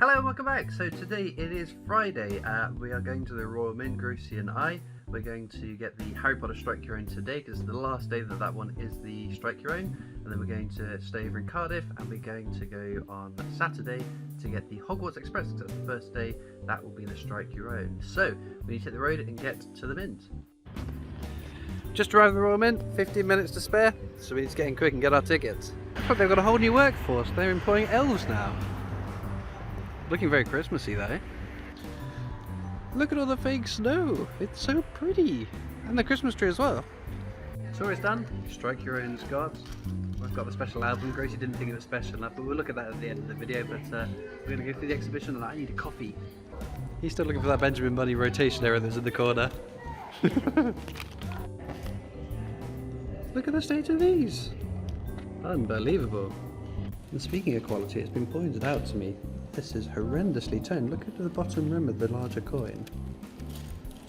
Hello and welcome back. So today it is Friday. We are going to the Royal Mint, Gracie and I. We're going to get the Harry Potter Strike Your Own today because the last day that one is the Strike Your Own, and then we're going to stay over in Cardiff and we're going to go on Saturday to get the Hogwarts Express because that's the first day. That will be the Strike Your Own. So we need to hit the road and get to the Mint. Just arrived at the Royal Mint, 15 minutes to spare, so we need to get in quick and get our tickets. But they've got a whole new workforce. They're employing elves now. Looking very Christmassy though. Look at all the fake snow. It's so pretty. And the Christmas tree as well. So it's done. Strike Your Own's got. I've got the special album. Gracie didn't think it was special enough, but we'll look at that at the end of the video. But we're going to go through the exhibition and I need a coffee. He's still looking for that Benjamin Bunny rotation error that's in the corner. Look at the state of these. Unbelievable. And speaking of quality, it's been pointed out to me. This is horrendously toned. Look at the bottom rim of the larger coin.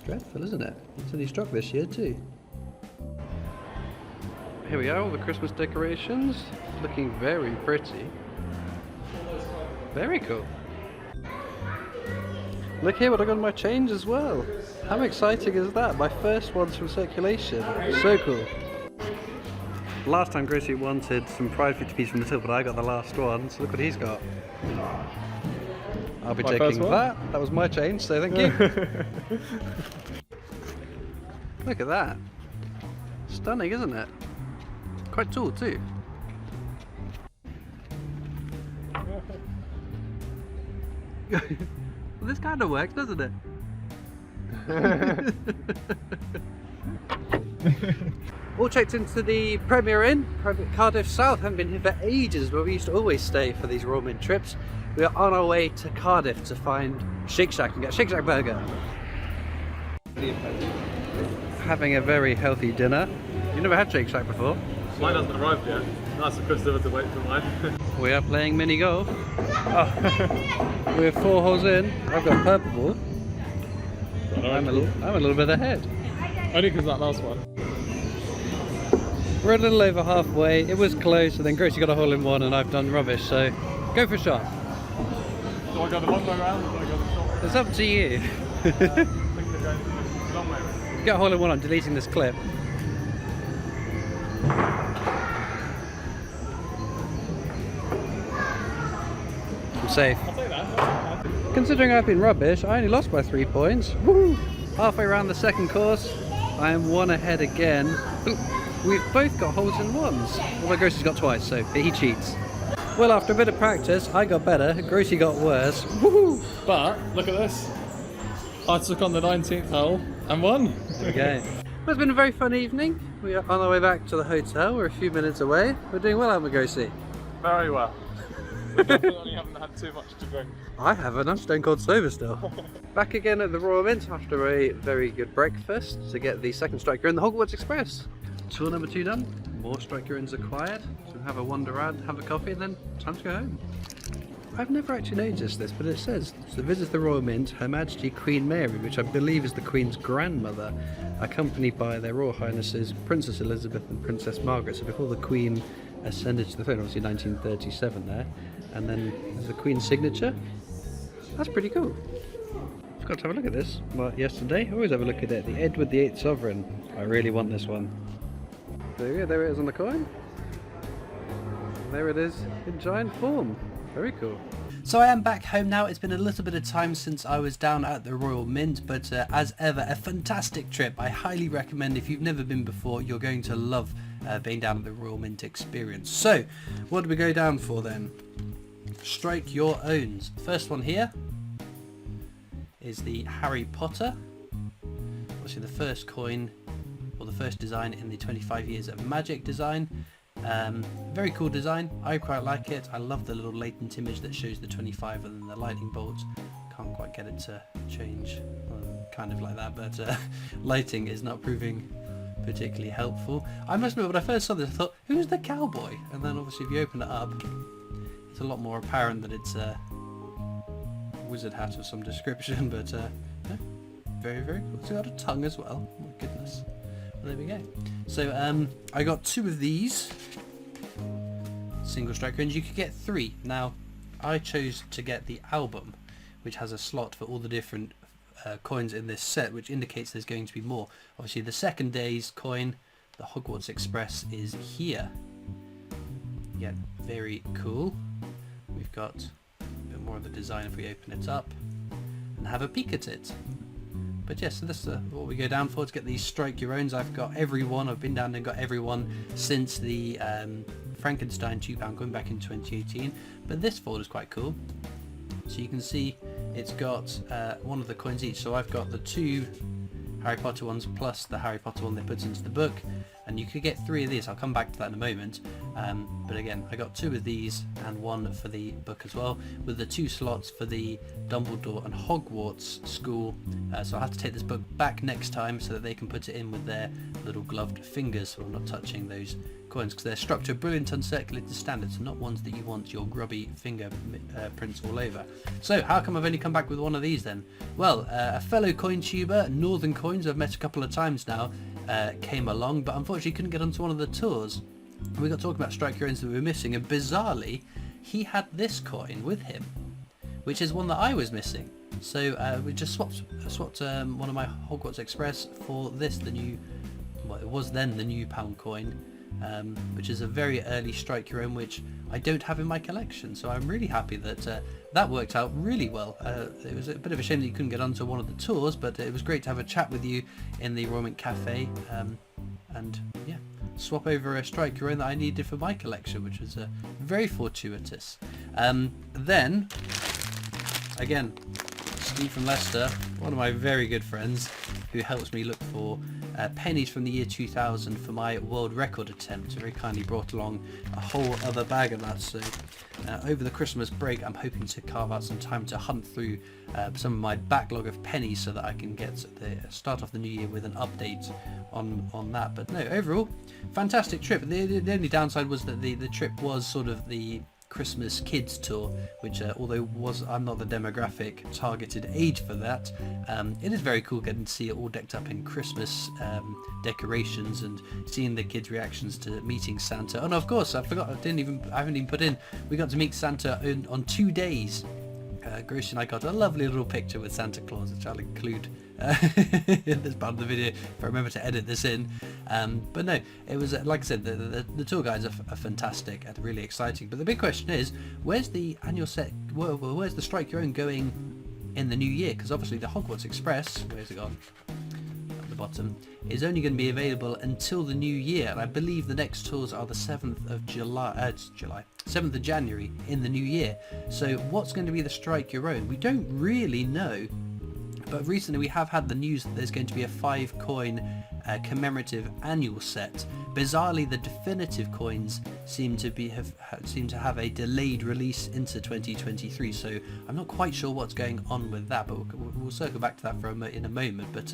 Dreadful, isn't it? It's only struck this year too. Here we are, all the Christmas decorations. Looking very pretty. Very cool. Look here what I got in my change as well. How exciting is that? My first ones from circulation. So cool. Last time Gracie wanted some fried 50p from the till, but I got the last one, so look what he's got. I'll be taking that. That was my change, so thank you. Look at that. Stunning, isn't it? Quite tall too. Well, this kind of works, doesn't it? All checked into the Premier Inn, Cardiff South. Haven't been here for ages, where we used to always stay for these Royal Mint trips. We are on our way to Cardiff to find Shake Shack and get a Shake Shack burger. Having a very healthy dinner. You've never had Shake Shack before? Mine hasn't arrived yet. That's a Christopher to wait for mine. We are playing mini golf. Oh. We're 4 holes in. I've got purple ball. I'm a little bit ahead. Only because that last one. We're a little over halfway. It was close, and then Gracie got a hole in one, and I've done rubbish. So go for a shot. Do I go the long way around or do I go the short way around? It's up to you. I think they're going the long way around. Get a hole in one, I'm deleting this clip. I'm safe. I'll take that. Considering I've been rubbish, I only lost by 3 points. Woo! Halfway around the second course, I am 1 ahead again. We've both got holes in ones. Although Gracie's got twice, so he cheats. Well, after a bit of practice, I got better, Gracie got worse. Woohoo! But, look at this. I took on the 19th hole and won. There we go. Well, it's been a very fun evening. We are on our way back to the hotel. We're a few minutes away. We're doing well, haven't we, Gracie? Very well. We definitely haven't had too much to drink. I haven't, I'm stone cold sober still. Back again at the Royal Mint after a very good breakfast to get the second Strike Your Own, the Hogwarts Express. Tour number 2 done, more Strike Your Owns acquired, so have a wander around, have a coffee, and then time to go home. I've never actually noticed this, but it says, to visit the Royal Mint, Her Majesty Queen Mary, which I believe is the Queen's grandmother, accompanied by their Royal Highnesses Princess Elizabeth and Princess Margaret. So before the Queen ascended to the throne, obviously 1937 there, and then there's the Queen's signature. That's pretty cool. I've got to have a look at this. Well, yesterday, I always have a look at it. The Edward VIII Sovereign. I really want this one. There it is on the coin. There it is in giant form. Very cool. So I am back home now. It's been a little bit of time since I was down at the Royal Mint, but as ever, a fantastic trip. I highly recommend, if you've never been before, you're going to love being down at the Royal Mint experience. So, what do we go down for then? Strike Your Owns. First one here is the Harry Potter. Obviously the first coin, or the first design in the 25 years of magic design. Very cool design. I quite like it. I love the little latent image that shows the 25 and then the lightning bolts. Can't quite get it to change, kind of like that, but lighting is not proving particularly helpful. I must admit, when I first saw this, I thought, who's the cowboy? And then obviously if you open it up, it's a lot more apparent that it's a wizard hat of some description, but yeah, very, very cool. It's got a tongue as well. Oh my goodness. Well, there we go. So I got 2 of these single strike coins. You could get 3. Now I chose to get the album, which has a slot for all the different coins in this set, which indicates there's going to be more. Obviously the second day's coin, the Hogwarts Express, is here. Yeah, very cool. We've got a bit more of the design if we open it up and have a peek at it. But yes, so this is what we go down for to get these Strike Your Owns. I've got every one. I've been down and got every one since the Frankenstein £2 coin back in 2018. But this fold is quite cool. So you can see it's got one of the coins each. So I've got the 2 Harry Potter ones plus the Harry Potter one they put into the book, and you could get 3 of these. I'll come back to that in a moment. But again, I got 2 of these and 1 for the book as well, with the 2 slots for the Dumbledore and Hogwarts school. So I'll have to take this book back next time so that they can put it in with their little gloved fingers, so I'm not touching those coins, because they're struck to a brilliant uncirculated standard, so not ones that you want your grubby finger prints all over. So how come I've only come back with 1 of these then? Well, a fellow coin tuber, Northern Coins, I've met a couple of times now, came along, but unfortunately couldn't get onto one of the tours. We got talking about Strike Your Owns that we were missing, and bizarrely he had this coin with him, which is one that I was missing. So we just swapped one of my Hogwarts Express for this, the new, well, it was then the new £1 coin, which is a very early Strike Your Own, which I don't have in my collection. So I'm really happy that that worked out really well. It was a bit of a shame that you couldn't get onto one of the tours, but it was great to have a chat with you in the Royal Mint Cafe, and yeah, swap over a Strike Your Own that I needed for my collection, which was very fortuitous. Then, again, Steve from Leicester, one of my very good friends, who helps me look for pennies from the year 2000 for my world record attempt, very kindly brought along a whole other bag of that. So over the Christmas break I'm hoping to carve out some time to hunt through some of my backlog of pennies so that I can start off the new year with an update on that. But no, overall fantastic trip. The only downside was that the trip was sort of the Christmas kids tour, which although I'm not the demographic targeted age for that, it is very cool getting to see it all decked up in Christmas decorations and seeing the kids' reactions to meeting Santa. Oh no, of course, I forgot, I haven't even put in, we got to meet Santa on 2 days. Gracie and I got a lovely little picture with Santa Claus, which I'll include in this part of the video if I remember to edit this in. But no, it was like I said, the tour guides are fantastic and really exciting. But the big question is, where's the annual set? Where's the Strike Your Own going in the new year? Because obviously the Hogwarts Express, where's it gone? At the bottom, is only going to be available until the new year, and I believe the next tours are the 7th of July. 7th of January in the new year. So what's going to be the Strike Your Own? We don't really know, but recently we have had the news that there's going to be a 5 coin commemorative annual set. Bizarrely, the definitive coins seem to have a delayed release into 2023, so I'm not quite sure what's going on with that, but we'll circle back to that in a moment. But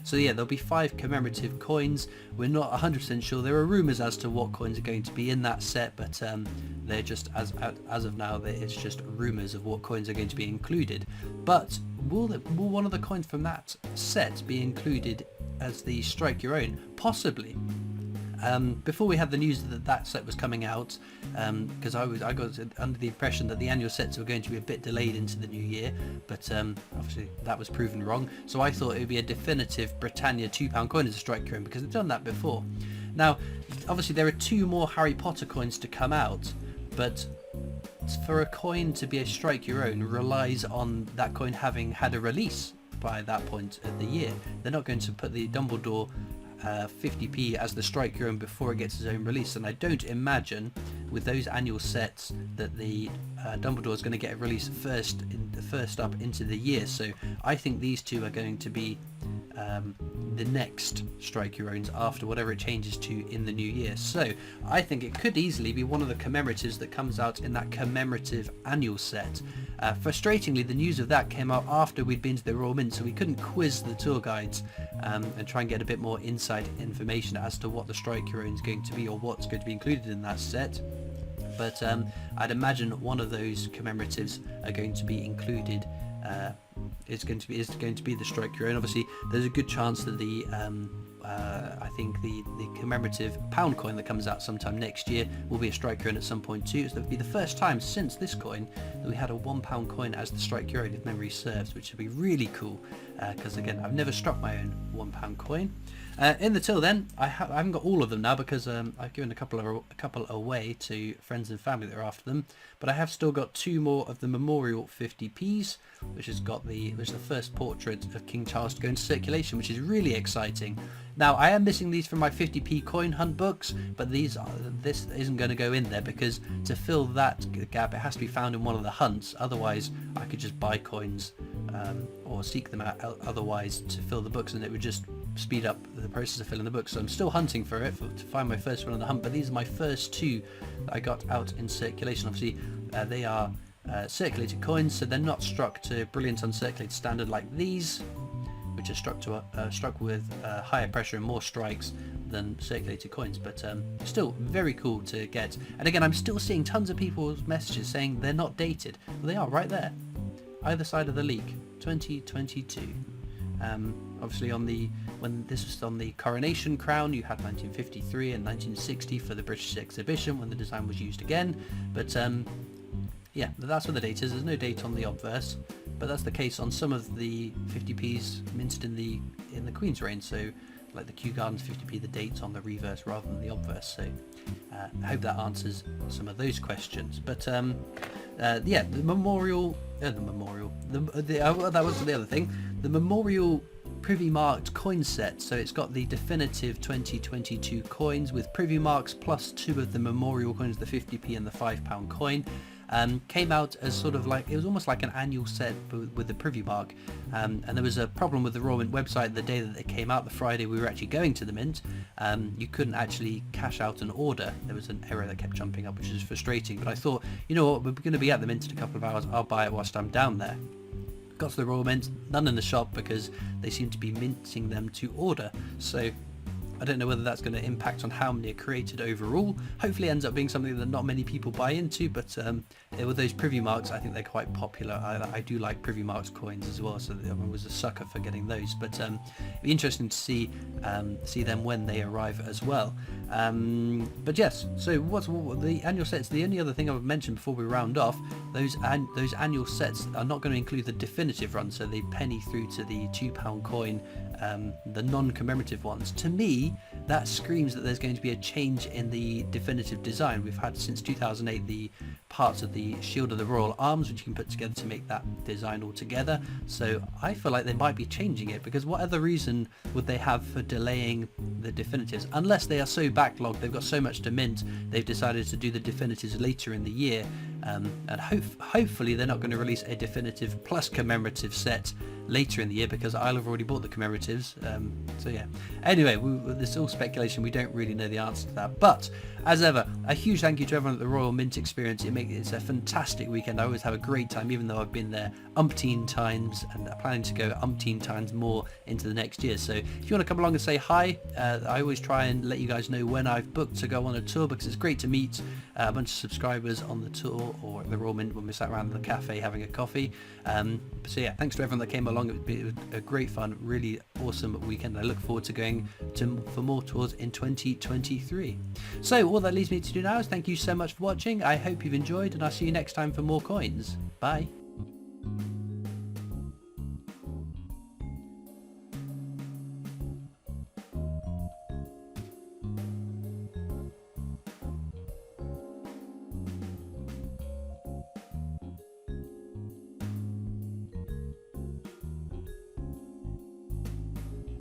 so yeah, there'll be 5 commemorative coins. We're not 100% sure. There are rumours as to what coins are going to be in that set, but they're just, as of now, it's just rumours of what coins are going to be included. But will one of the coins from that set be included as the Strike Your Own? Possibly. Before we had the news that set was coming out, because I got under the impression that the annual sets were going to be a bit delayed into the new year, but obviously that was proven wrong. So I thought it would be a definitive Britannia £2 coin as a Strike Your Own, because they've done that before. Now, obviously there are 2 more Harry Potter coins to come out, but for a coin to be a Strike Your Own relies on that coin having had a release by that point of the year. They're not going to put the Dumbledore 50p as the Strike Your Own before it gets its own release, and I don't imagine with those annual sets that the Dumbledore is going to get a release first up into the year. So I think these 2 are going to be the next Strike Your Owns after whatever it changes to in the new year. So I think it could easily be one of the commemoratives that comes out in that commemorative annual set. Frustratingly, the news of that came out after we'd been to the Royal Mint, so we couldn't quiz the tour guides and try and get a bit more inside information as to what the Strike Your Own is going to be or what's going to be included in that set. But I'd imagine one of those commemoratives are going to be included. Is going to be the Strike Your Own. Obviously, there's a good chance that the I think the commemorative pound coin that comes out sometime next year will be a strike your own at some point too. So it'll be the first time since this coin that we had a £1 coin as the strike your own, if memory serves, which would be really cool, because again, I've never struck my own £1 coin. In the till then, I haven't got all of them now because I've given a couple away to friends and family that are after them, but I have still got 2 more of the memorial 50p's, which is the first portrait of King Charles to go into circulation, which is really exciting. Now, I am missing these from my 50p coin hunt books, but this isn't going to go in there because to fill that gap, it has to be found in one of the hunts. Otherwise, I could just buy coins or seek them out otherwise to fill the books, and it would just speed up the process of filling the book. So I'm still hunting for it to find my first one on the hunt, but these are my first 2 that I got out in circulation. Obviously they are circulated coins, so they're not struck to brilliant uncirculated standard like these, which are struck with higher pressure and more strikes than circulated coins, but still very cool to get. And again, I'm still seeing tons of people's messages saying they're not dated. Well, they are right there, either side of the leak, 2022. Obviously when this was on the coronation crown, you had 1953 and 1960 for the British exhibition when the design was used again, but yeah, that's what the date is. There's no date on the obverse, but that's the case on some of the 50p's minted in the Queen's reign. So like the Kew Gardens 50p, the date's on the reverse rather than the obverse. So I hope that answers some of those questions. But yeah, the memorial, that was the other thing. The memorial privy marked coin set. So it's got the definitive 2022 coins with privy marks plus 2 of the memorial coins, the 50p and the £5 coin. Came out as sort of like, it was almost like an annual set with the privy mark, and there was a problem with the Royal Mint website the day that it came out, the Friday we were actually going to the Mint. You couldn't actually cash out an order. There was an error that kept jumping up, which is frustrating, but I thought, you know what, we're going to be at the Mint in a couple of hours, I'll buy it whilst I'm down there. Got to the Royal Mint, none in the shop because they seem to be minting them to order, so I don't know whether that's going to impact on how many are created overall. Hopefully it ends up being something that not many people buy into, but with those privy marks, I think they're quite popular. I do like privy marks coins as well, so I was a sucker for getting those, but it'd be interesting to see them when they arrive as well. But yes, so what the annual sets, the only other thing I would mention before we round off, those annual sets are not going to include the definitive run, so they penny through to the £2 coin, the non-commemorative ones. To me, that screams that there's going to be a change in the definitive design. We've had since 2008 the parts of the shield of the royal arms which you can put together to make that design all together, so I feel like they might be changing it, because what other reason would they have for delaying the definitives, unless they are so backlogged, they've got so much to mint, they've decided to do the definitives later in the year, and hopefully they're not going to release a definitive plus commemorative set later in the year, because I'll have already bought the commemoratives. So yeah, anyway, this is all speculation, we don't really know the answer to that, but as ever, a huge thank you to everyone at the Royal Mint Experience. It's a fantastic weekend. I always have a great time, even though I've been there umpteen times and planning to go umpteen times more into the next year. So if you want to come along and say hi, I always try and let you guys know when I've booked to go on a tour, because it's great to meet a bunch of subscribers on the tour or at the Royal Mint when we sat around the cafe having a coffee. So yeah, thanks to everyone that came along. It was a great fun, really awesome weekend. I look forward to going for more tours in 2023. So all that leaves me to do now is thank you so much for watching. I hope you've enjoyed, and I'll see you next time for more coins. Bye.